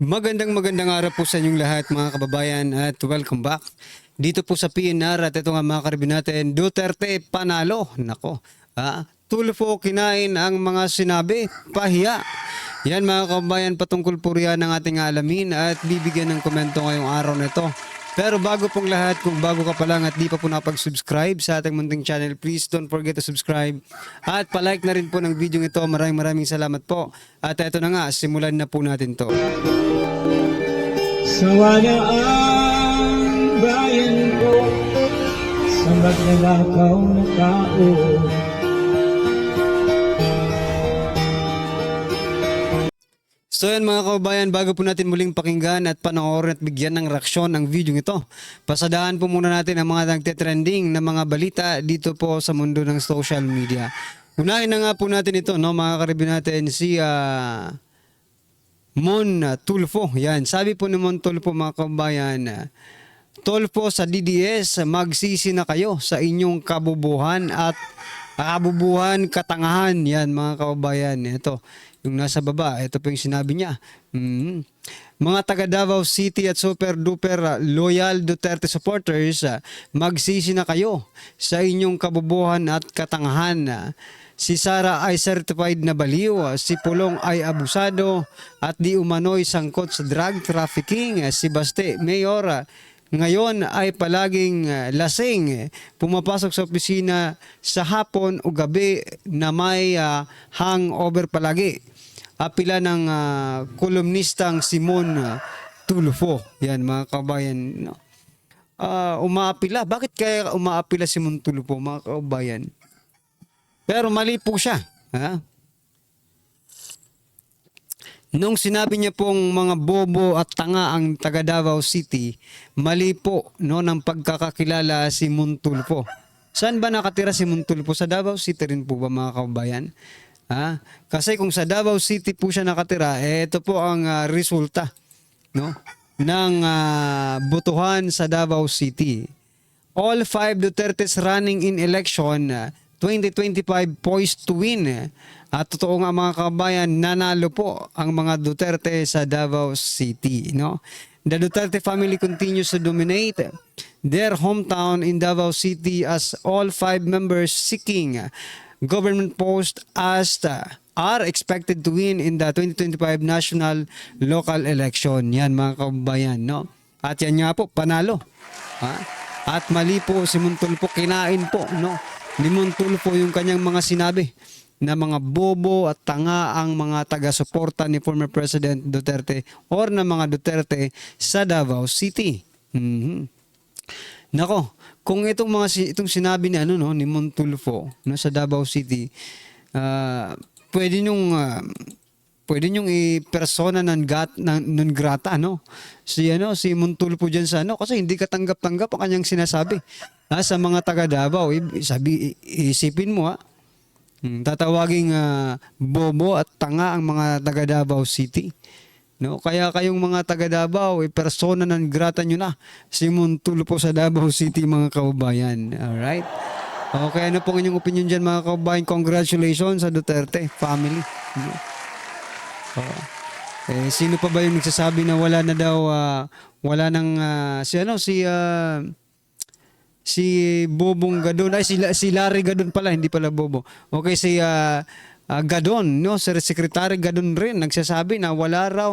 Magandang araw po sa inyong lahat mga kababayan at welcome back dito po sa PNR at ito nga mga karibin natin, Duterte panalo. Nako, tulfo kinain ang mga sinabi, pahiya. Yan mga kababayan, patungkol po riyan ng ating alamin at bibigyan ng komento ngayong araw na ito. Pero bago pong lahat, kung bago ka pa lang at di pa po nakapag-subscribe sa ating munting channel, please don't forget to subscribe. At palike na rin po ng video ito. Maraming salamat po. At ito na nga, simulan na po natin to. Sawa na ang bayan ko sa magnanakaw na tao. So yan mga kababayan, bago po natin muling pakinggan at panoorin at bigyan ng reaksyon ang video ito, pasadahan po muna natin ang mga nagte-trending na mga balita dito po sa mundo ng social media. Unahin na nga po natin ito, no, mga karibin natin, si Mon Tulfo. Yan, sabi po ni Mon Tulfo mga kababayan, Tulfo sa DDS, magsisi na kayo sa inyong kabubuhan at katangahan. Yan mga kababayan, ito yung nasa baba, ito po yung sinabi niya. Mga taga Davao City at super duper loyal Duterte supporters, magsisi na kayo sa inyong kabubuhan at katangahan. Si Sara ay certified na baliw, si Pulong ay abusado at di umano'y sangkot sa drug trafficking. Si Baste, Mayor, ngayon ay palaging lasing, pumapasok sa opisina sa hapon o gabi na may hangover palagi. Apila ng kolumnistang Simon Tulfo. Yan mga kabayan. No? Umaapila. Bakit kaya umaapila si Simon Tulfo mga kabayan? Pero mali po siya. Ha? Nung sinabi niya pong mga bobo at tanga ang taga Davao City, mali po no, ng pagkakakilala si Montulfo. Saan ba nakatira si Montulfo? Sa Davao City rin po ba mga kababayan? Kasi kung sa Davao City po siya nakatira, ito po ang resulta no, ng botohan sa Davao City. All 5 Dutertes running in election 2025 poised to win. At totoo nga mga kabayan, nanalo po ang mga Duterte sa Davao City. No? The Duterte family continues to dominate their hometown in Davao City as all 5 members seeking government post are expected to win in the 2025 national local election. Yan mga kababayan. No? At yan nga po, panalo. At mali po si Montulfo, kinain po no, ni Montulfo yung kanyang mga sinabi na mga bobo at tanga ang mga taga-suporta ni former President Duterte or na mga Duterte sa Davao City. Nako, kung itong sinabi ni ni Montulfo no, sa Davao City, pwede nyong i-persona non grata no. Si Montulfo diyan sa kasi hindi katanggap-tanggap ang kanyang sinasabi sa mga taga Davao. Isipin mo tatawaging bobo at tanga ang mga taga Davao City. No, kaya kayong mga taga Davao, persona non grata nyo na si Montulfo sa Davao City mga kababayan. Alright? Okay, ano po inyong opinion dyan mga kababayan? Congratulations sa Duterte family. No? Sino pa ba yung nagsasabi na wala na daw, wala nang, si Bobong Gadon, ay si Larry Gadon pala, hindi pala Bobo. Okay, si Gadon, no, Sir Secretary Gadon rin nagsasabi na wala raw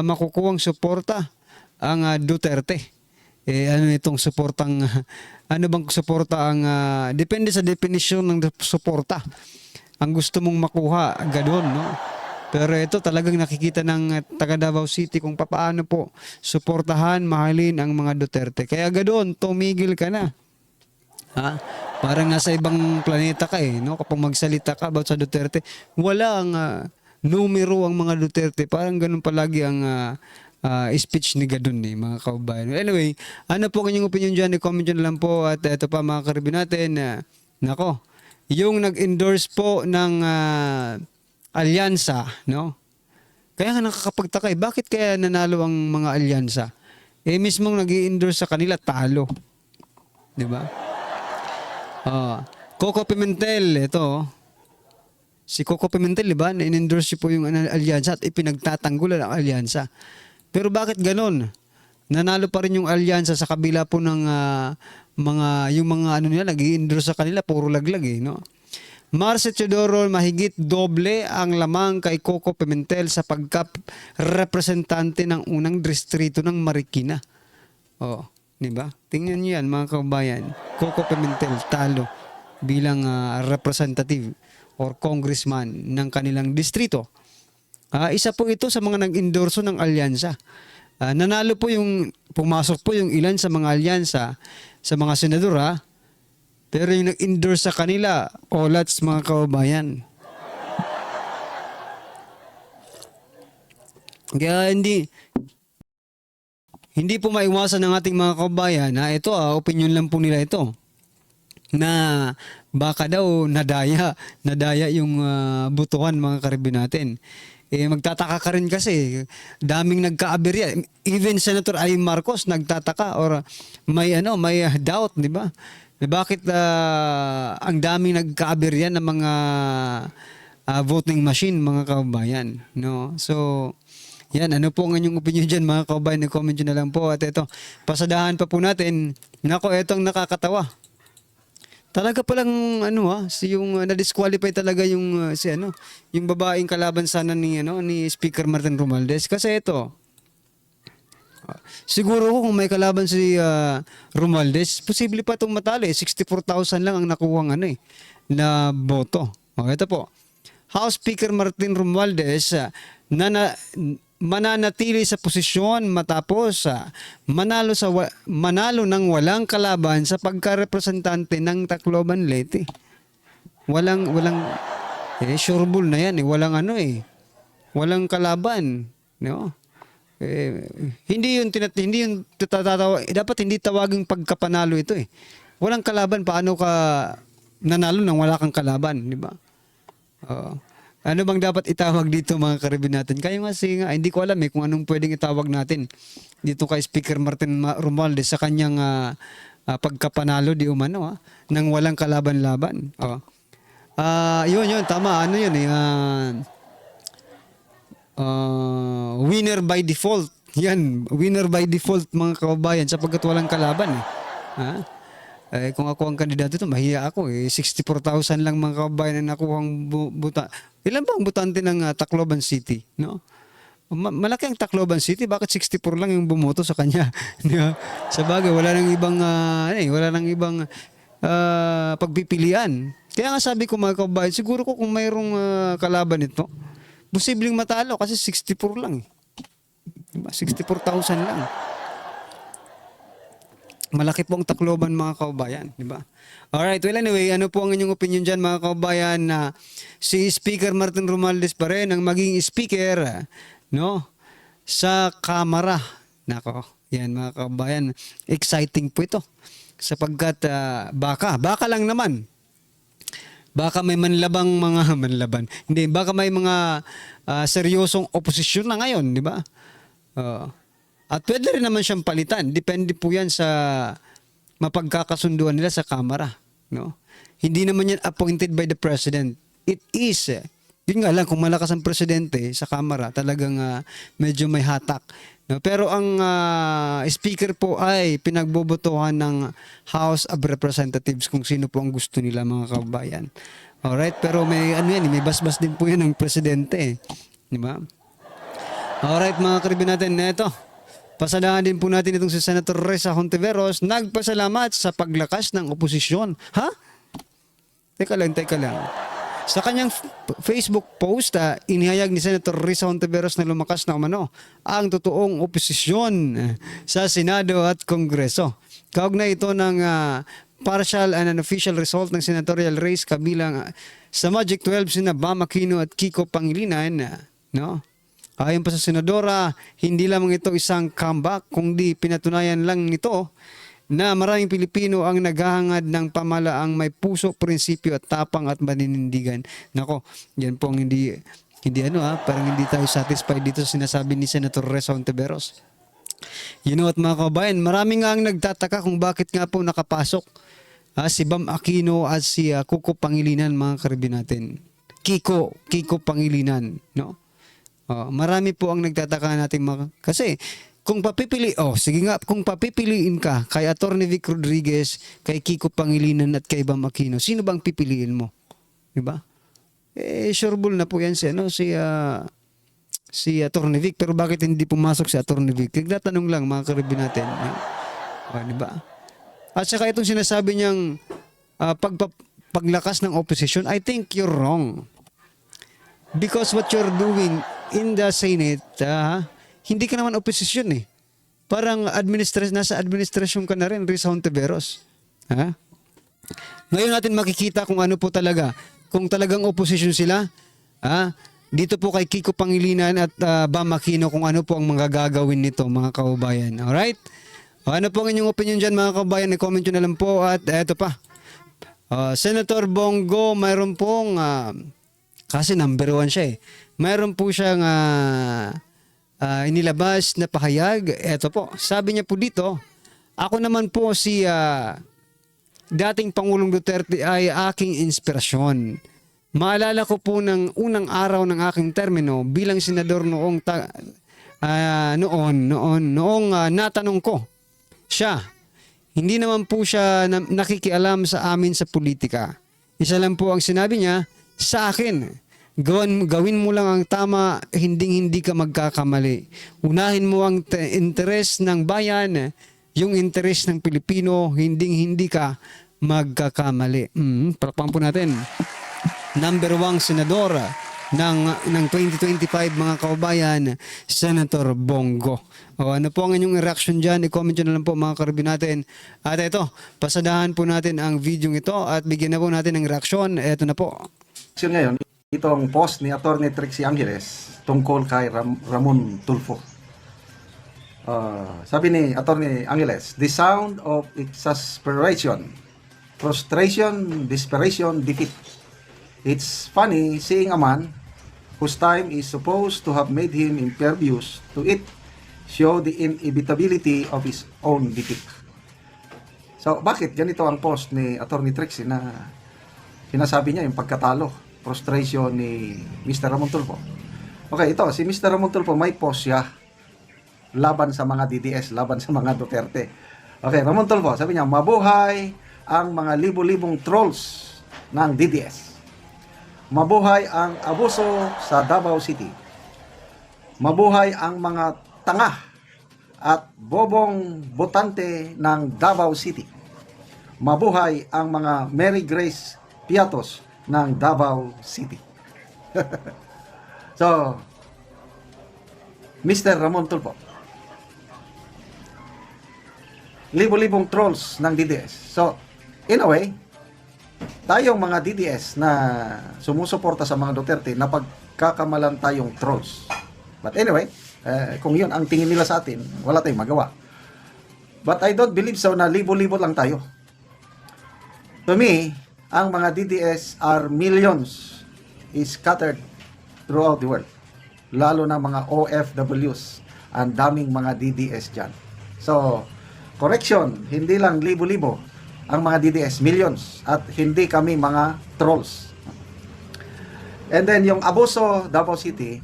makukuhang suporta ang Duterte. Ano itong suportang ano bang suporta ang depende sa definition ng suporta. Ang gusto mong makuha, Gadon, no? Pero ito talagang nakikita ng taga Davao City kung paano po suportahan, mahalin ang mga Duterte. Kaya Gadon, tumigil ka na. Parang nasa ibang planeta ka no? Kapag magsalita ka about sa Duterte, wala ang numero ang mga Duterte. Parang ganun palagi ang speech ni Gadon mga kababayan. Anyway, ano po kanyang opinion dyan? I-comment nyo na lang po. At ito pa mga karibin natin, nako, yung nag-endorse po ng alyansa, no? Kaya nga nakakapagtaka bakit kaya nanalo ang mga alyansa? Mismong nag-i-endorse sa kanila, talo. Di ba? Coco Pimentel, ito. Si Coco Pimentel, di ba? Na-endorse po yung alyansa at ipinagtatanggol ang alyansa. Pero bakit ganon? Nanalo pa rin yung alyansa sa kabila po ng yung mga ano nila, nag-i-endorse sa kanila, puro laglag eh, no? Marce Teodoro, mahigit doble ang lamang kay Coco Pimentel sa pagka-representante ng unang distrito ng Marikina. Oh, di ba? Tingnan niyo yan mga kababayan. Coco Pimentel talo bilang representative or congressman ng kanilang distrito. Isa po ito sa mga nag-endorso ng alyansa. Nanalo po pumasok po yung ilan sa mga alyansa sa mga senador pero yung nag-endorse sa kanila, olats mga kababayan. Kaya hindi po maiwasan ng ating mga kababayan na ito, opinion lang po nila ito, na baka daw nadaya yung butuhan mga karibin natin. Magtataka ka rin kasi daming nagka-aberya. Even Senator Amy Marcos nagtataka or may doubt, di ba? Bakit ang daming nagka-aberya ng mga voting machine mga kababayan, no? So yan, ano po ang inyong opinion dyan mga kababayan? I-comment nyo na lang po. At ito, pasadahan pa po natin. Nako, etong nakakatawa. Talaga palang yung na-disqualify talaga yung yung babaeng kalaban sana ni Speaker Martin Romualdez kasi ito. Siguro kung may kalaban si Romualdez, posible pa itong matali. 64,000 lang ang nakuhang na boto. Ito po. House Speaker Martin Romualdez mananatili sa posisyon matapos manalo ng walang kalaban sa pagka-representante ng Tacloban Leyte. Walang sureball na yan walang kalaban, no? Hindi yung dapat hindi tawaging pagkapanalo ito Walang kalaban, paano ka nanalo nang wala kang kalaban, di ba? Ano bang dapat itawag dito mga karibin natin? Kaya hindi ko alam kung anong pwedeng itawag natin dito kay Speaker Martin Romualdez sa kanyang pagkapanalo di umano nang walang kalaban-laban. Yun, tama. Winner by default. Yan, winner by default mga kababayan sapagkat walang kalaban kung ako ang kandidato ito, mahiya ako 64,000 lang mga kababayan ang nakuhang buta. Ilan ba ang butante ng Tacloban City, no? Malaki ang Tacloban City, bakit 64 lang yung bumoto sa kanya? Sa bagay, wala nang ibang pagpipilian. Kaya nga sabi ko mga kababayan, siguro ko kung mayroong kalaban ito, posibleng matalo kasi 64 lang. Diba? 64,000 lang. Malaki po ang Tacloban mga kababayan, di ba? Alright, well anyway, ano po ang inyong opinion dyan mga kababayan na si Speaker Martin Romualdez pa rin ang maging speaker, no? Sa Kamara. Nako, yan mga kababayan, exciting po ito. Sapagkat baka lang naman. Baka may manlaban. Hindi, baka may mga seryosong oposisyon na ngayon, di ba? At pwede rin naman siyang palitan. Depende po yan sa mapagkakasunduan nila sa Kamara, no? Hindi naman yan appointed by the President. It is, yun nga lang, kung malakas ang Presidente sa Kamara, talagang medyo may hatak. No? Pero ang Speaker po ay pinagbobotohan ng House of Representatives kung sino po ang gusto nila mga kababayan. Alright, pero may may basbas din po yan ng Presidente. Di ba? Alright mga karibin natin, ito. Pasadahan din po natin itong si Senator Risa Hontiveros, nagpasalamat sa paglakas ng oposisyon. Teka lang. Sa kanyang Facebook post, inihayag ni Senator Risa Hontiveros na lumakas na ang totoong oposisyon sa Senado at Kongreso. Kaugnay ito ng partial and unofficial result ng senatorial race kabilang sa Magic 12 sina Bam Aquino at Kiko Pangilinan, no? Ayon pa sa senadora, hindi lamang ito isang comeback, kundi pinatunayan lang nito na maraming Pilipino ang naghahangad ng pamalaang may puso, prinsipyo at tapang at maninindigan. Nako, yan po ang parang hindi tayo satisfied dito sa sinasabi ni Senator Risa Hontiveros. At mga kabayan, marami nga ang nagtataka kung bakit nga po nakapasok si Bam Aquino at si Kiko Pangilinan mga karibin natin. Kiko Pangilinan, no? Marami po ang nagtataka natin kasi kung sige nga, kung papipiliin ka kay Attorney Vic Rodriguez, kay Kiko Pangilinan at kay Bam Aquino, sino bang pipiliin mo? 'Di ba? Sureball na po yan si Attorney Vic, pero bakit hindi pumasok si Attorney Vic? Nagtatanong lang mga karibin natin. 'Di ba? At saka itong sinasabi niyang paglakas ng opposition, I think you're wrong. Because what you're doing in the Senate, hindi ka naman opposition eh. Parang nasa administrasyon ka na rin, Risa Hontiveros. Ngayon natin makikita kung ano po talaga. Kung talagang opposition sila, dito po kay Kiko Pangilinan at Bam Aquino kung ano po ang mga gagawin nito, mga kababayan. Alright? Ano po ang inyong opinion dyan, mga kababayan? I-comment nyo na lang po. At eto pa. Senator Bongo, mayroon pong kasi number 1 siya eh. Mayroon po siyang inilabas na pahayag. Eto po, sabi niya po dito, ako naman po si dating Pangulong Duterte ay aking inspirasyon. Maalala ko po ng unang araw ng aking termino bilang senador noong natanong ko siya. Hindi naman po siya nakikialam sa amin sa politika. Isa lang po ang sinabi niya sa akin, gawin mo lang ang tama, hindi ka magkakamali. Unahin mo ang interes ng bayan, yung interes ng Pilipino, hindi ka magkakamali. Palakpakan po natin. Number 1 senador ng 2025, mga kababayan, Senator Bongo. Ano po ang inyong reaction dyan? I-comment nyo na lang po, mga karabin natin. At ito, pasadahan po natin ang video ito at bigyan na po natin ng reaksyon. Ito na po. Ngayon, itong post ni Attorney Trixie Angeles tungkol kay Ramon Tulfo. Sabi ni Attorney Angeles, the sound of exasperation, frustration, desperation, defeat. It's funny seeing a man whose time is supposed to have made him impervious to it show the inevitability of his own defeat. So, bakit ganito ang post ni Attorney Trixie na sinasabi niya yung pagkatalo, frustration ni Mr. Ramon Tulfo? Okay, ito, si Mr. Ramon Tulfo may post siya laban sa mga DDS, laban sa mga Duterte. Okay, Ramon Tulfo, sabi niya, mabuhay ang mga libo-libong trolls ng DDS. Mabuhay ang abuso sa Davao City. Mabuhay ang mga tanga at bobong botante ng Davao City. Mabuhay ang mga Mary Grace Piatos ng Davao City. So, Mr. Ramon Tulfo, libo-libong trolls ng DDS. So, in a way, tayong mga DDS na sumusuporta sa mga Duterte, napagkakamalan tayong trolls. But anyway, kung yun ang tingin nila sa atin, wala tayong magawa. But I don't believe so na libo-libo lang tayo. To me, ang mga DDS are millions scattered throughout the world. Lalo na mga OFWs. Ang daming mga DDS dyan. So, correction, hindi lang libo-libo ang mga DDS, millions. At hindi kami mga trolls. And then, yung abuso, Davao City,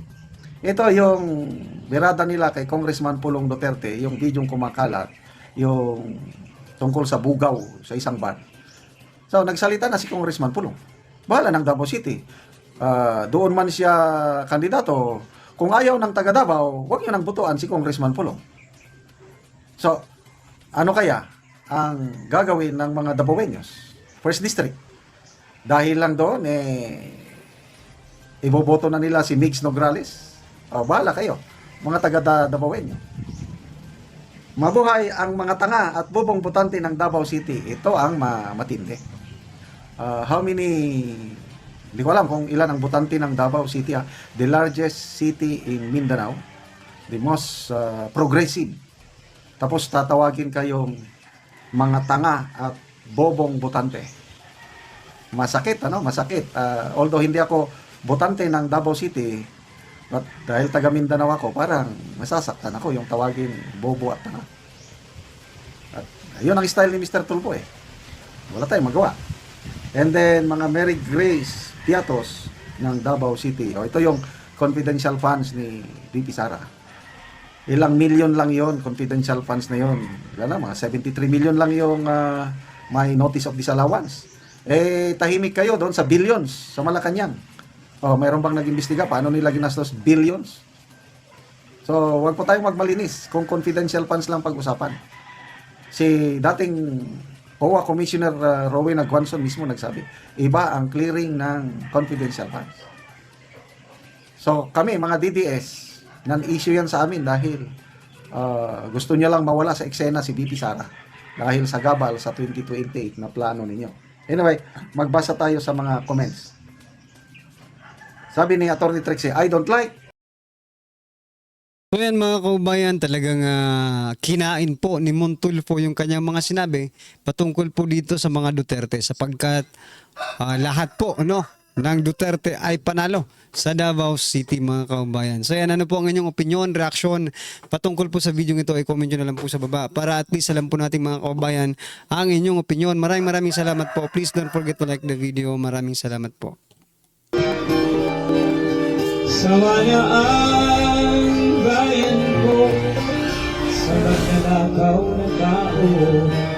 ito yung birada nila kay Congressman Pulong Duterte, yung videong kumakalat, yung tungkol sa bugaw sa isang bar. So, nagsalita na si Congressman Pulong. Bahala ng Davao City. Doon man siya kandidato, kung ayaw ng taga Davao, huwag nyo nang butuan si Congressman Pulong. So, ano kaya ang gagawin ng mga Davaoeños? First District. Dahil lang doon, iboboto na nila si Mix Nograles. Bahala kayo, mga taga Davaoeño. Mabuhay ang mga tanga at bubong botante ng Davao City. Ito ang matindi. How many, hindi ko alam kung ilan ang botante ng Davao City. The largest city in Mindanao. The most progressive. Tapos tatawagin kayong mga tanga at bobong botante. Masakit, masakit. Although hindi ako botante ng Davao City, but dahil taga Mindanao ako, parang masasaktan ako yung tawagin bobo at tanga. At yun ang style ni Mr. Tulfo Wala tayong magawa. And then, mga Mary Grace Piatos, ng Davao City. O, ito yung confidential funds ni VP Sara. Ilang million lang yon, confidential funds na yon. Wala na, mga 73 million lang yung may notice of disallowance. Tahimik kayo doon sa billions sa Malacanang. O, mayroon bang nag-imbestiga? Paano nila ginastos billions? So, wag po tayong magmalinis kung confidential funds lang pag-usapan. Si dating POA Commissioner Rowena Guanzon mismo nagsabi, iba ang clearing ng confidential funds. So, kami, mga DDS, non-issue yan sa amin dahil gusto niya lang mawala sa eksena si VP Sara dahil sa gabal sa 2028 na plano ninyo. Anyway, magbasa tayo sa mga comments. Sabi ni Atty. Trixie, I don't like. So yan mga kaubayan, talagang kinain po ni Montulfo yung kanyang mga sinabi patungkol po dito sa mga Duterte sapagkat lahat po ng Duterte ay panalo sa Davao City mga kaubayan. So yan, ano po ang inyong opinion, reaksyon patungkol po sa video ito ay comment nyo na lang po sa baba para at least alam po natin mga kaubayan ang inyong opinion. Maraming salamat po. Please don't forget to like the video. Maraming salamat po. Sawa na ang bayan ko sa magnanakaw na tao.